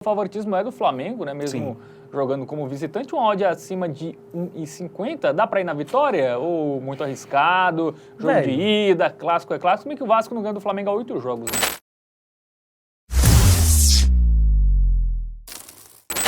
O favoritismo é do Flamengo, né? Mesmo jogando como visitante, uma odd acima de 1,50, dá pra ir na vitória? Ou muito arriscado? Jogo de ida, clássico é clássico. Como é que o Vasco não ganha do Flamengo há 8 jogos, né?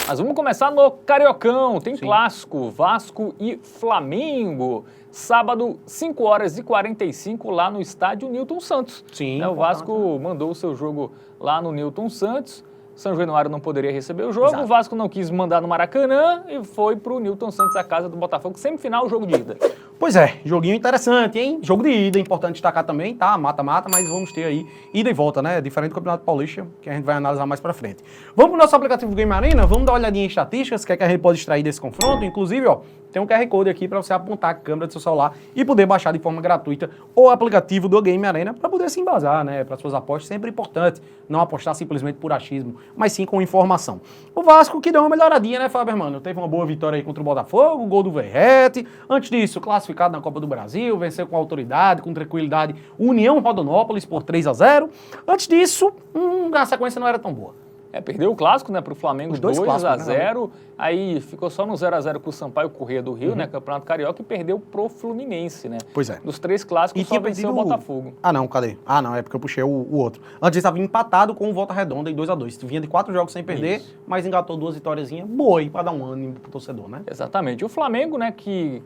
Mas vamos começar no Cariocão. Tem clássico, Vasco e Flamengo. Sábado, 5h45, lá no estádio Newton Santos. O Vasco mandou o seu jogo lá no Newton Santos. São Januário não poderia receber o jogo, o Vasco não quis mandar no Maracanã e foi pro Newton Santos, a casa do Botafogo, semifinal, jogo de ida. Pois é, joguinho interessante, hein? Jogo de ida, importante destacar também, tá? Mata-mata, mas vamos ter aí ida e volta, né? Diferente do Campeonato Paulista, que a gente vai analisar mais pra frente. Vamos pro nosso aplicativo Game Arena, vamos dar uma olhadinha em estatísticas, que é que a gente pode extrair desse confronto. Inclusive, ó, tem um QR Code aqui para você apontar a câmera do seu celular e poder baixar de forma gratuita o aplicativo do Game Arena para poder se embasar, né? Para suas apostas, sempre importante não apostar simplesmente por achismo, mas sim com informação. O Vasco que deu uma melhoradinha, né, Fábio, mano? Teve uma boa vitória aí contra o Botafogo, gol do Verrete. Antes disso, classificado na Copa do Brasil, venceu com autoridade, com tranquilidade, União Rondonópolis por 3-0. Antes disso, a sequência não era tão boa. Perdeu o clássico, né, pro Flamengo, 2-0, né? aí ficou só no 0-0 com o Sampaio Corrêa do Rio, né, Campeonato Carioca, e perdeu pro Fluminense, né? Pois é. Dos 3 clássicos, só venceu o Botafogo. Ah, não, cadê? Ah, não, é porque eu puxei o outro. Antes estava empatado com o Volta Redonda em 2-2. Vinha de 4 jogos sem perder, mas engatou 2 vitóriazinhas boas para dar um ânimo pro torcedor, né? Exatamente. O Flamengo, né, que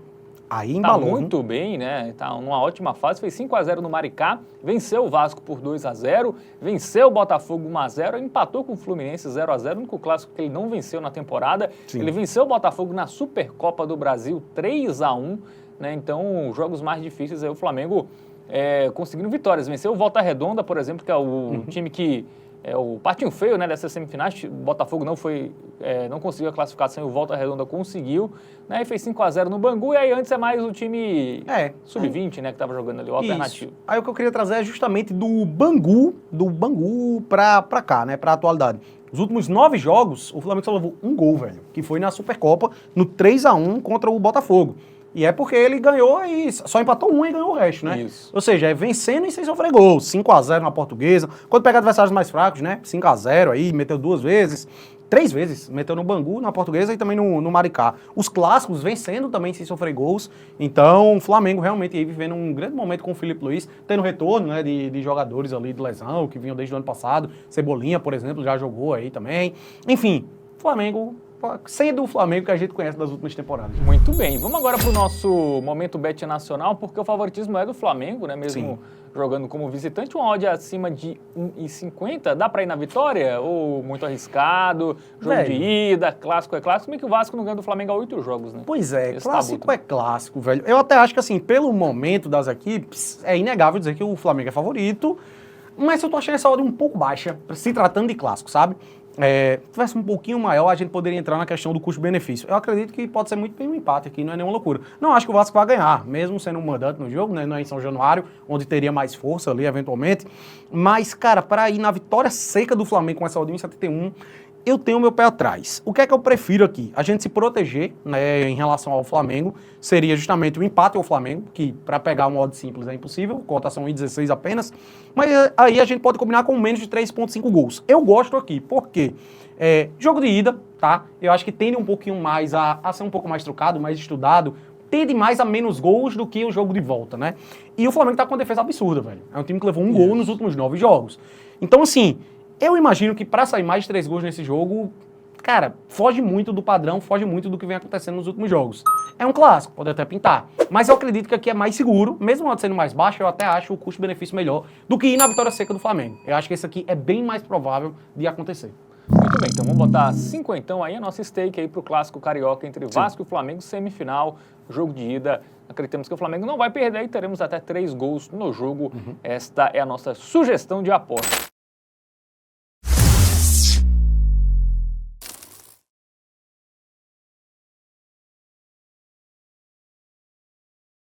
aí embalou, tá muito bem, né? Tá numa ótima fase, fez 5-0 no Maricá, venceu o Vasco por 2-0, venceu o Botafogo 1-0, empatou com o Fluminense 0-0, o único clássico que ele não venceu na temporada. Ele venceu o Botafogo na Supercopa do Brasil 3-1, né? Então, jogos mais difíceis aí o Flamengo conseguindo vitórias. Venceu o Volta Redonda, por exemplo, que é o time que o patinho feio, né, dessas semifinais. O Botafogo não conseguiu a classificação e o Volta Redonda conseguiu, né, e fez 5-0 no Bangu, e aí antes é mais o time sub-20, né, que estava jogando ali, o alternativo. Aí o que eu queria trazer é justamente do Bangu pra cá, né, pra atualidade. Os últimos 9 jogos, o Flamengo só levou um gol, velho, que foi na Supercopa, no 3-1 contra o Botafogo. E é porque ele ganhou e só empatou um e ganhou o resto, né? Isso. Ou seja, é vencendo e sem sofrer gol. 5-0 na Portuguesa. Quando pega adversários mais fracos, né? 5-0 aí, meteu 2 vezes. 3 vezes, meteu no Bangu, na Portuguesa e também no Maricá. Os clássicos vencendo também sem sofrer gols. Então, o Flamengo realmente aí vivendo um grande momento com o Filipe Luís, tendo retorno, né, de jogadores ali de lesão, que vinham desde o ano passado. Cebolinha, por exemplo, já jogou aí também. Enfim, Flamengo, sendo o Flamengo que a gente conhece das últimas temporadas. Muito bem, vamos agora para o nosso momento bet nacional, porque o favoritismo é do Flamengo, né, mesmo jogando como visitante, uma odd acima de 1,50, dá para ir na vitória? Ou muito arriscado, jogo de ida, clássico é clássico, como é que o Vasco não ganha do Flamengo há 8 jogos, né? Pois é, clássico é clássico, velho. Eu até acho que assim, pelo momento das equipes, é inegável dizer que o Flamengo é favorito, mas eu tô achando essa odd um pouco baixa, se tratando de clássico, sabe? Se tivesse um pouquinho maior, a gente poderia entrar na questão do custo-benefício. Eu acredito que pode ser muito bem um empate aqui, não é nenhuma loucura. Não acho que o Vasco vai ganhar, mesmo sendo um mandante no jogo, né? Não é em São Januário, onde teria mais força ali, eventualmente. Mas, cara, para ir na vitória seca do Flamengo com essa odd 1,71, eu tenho meu pé atrás. O que é que eu prefiro aqui? A gente se proteger, né, em relação ao Flamengo, seria justamente o empate ao Flamengo, que para pegar uma odd simples é impossível, cotação 1,16 apenas, mas aí a gente pode combinar com menos de 3,5 gols. Eu gosto aqui, por quê? Jogo de ida, tá? Eu acho que tende um pouquinho mais a ser um pouco mais trocado, mais estudado, tende mais a menos gols do que o jogo de volta, né? E o Flamengo tá com uma defesa absurda, velho. É um time que levou um gol nos últimos 9 jogos. Então, assim, eu imagino que para sair mais de 3 gols nesse jogo, cara, foge muito do padrão, foge muito do que vem acontecendo nos últimos jogos. É um clássico, pode até pintar. Mas eu acredito que aqui é mais seguro, mesmo sendo mais baixo, eu até acho o custo-benefício melhor do que ir na vitória seca do Flamengo. Eu acho que esse aqui é bem mais provável de acontecer. Muito bem, então vamos botar 5 então aí, a nossa stake aí pro clássico carioca entre Vasco e Flamengo, semifinal, jogo de ida. Acreditamos que o Flamengo não vai perder e teremos até 3 gols no jogo. Esta é a nossa sugestão de aposta.